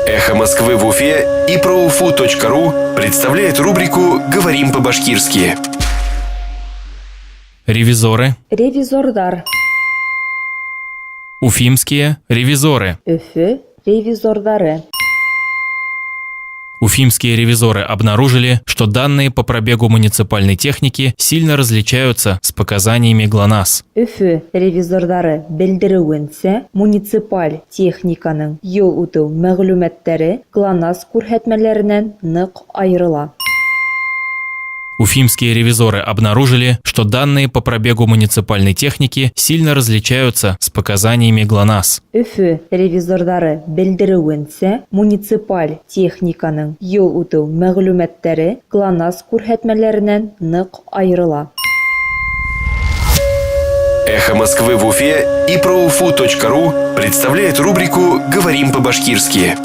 «Эхо Москвы» в Уфе и ProUFU.ru представляет рубрику «Говорим по-башкирски». Ревизоры. Ревизордар. Уфимские ревизоры. Өфі ревизордары. Уфимские ревизоры обнаружили, что данные по пробегу муниципальной техники сильно различаются с показаниями ГЛОНАСС. Өфі ревизордары білдіруінсе, муниципаль техниканың ел үту мәғлүмәттері ГЛОНАСС күрһәтмәләреннән нык айырыла. Уфимские ревизоры обнаружили, что данные по пробегу муниципальной техники сильно различаются с показаниями ГЛОНАСС. Өфі ревизордары білдіруінсе, муниципаль техниканың ел үту мәғлүмәттері ГЛОНАСС күрһәтмәләреннән нык айырыла. «Эхо Москвы» в Уфе и ProUFU.ru представляет рубрику «Говорим по-башкирски».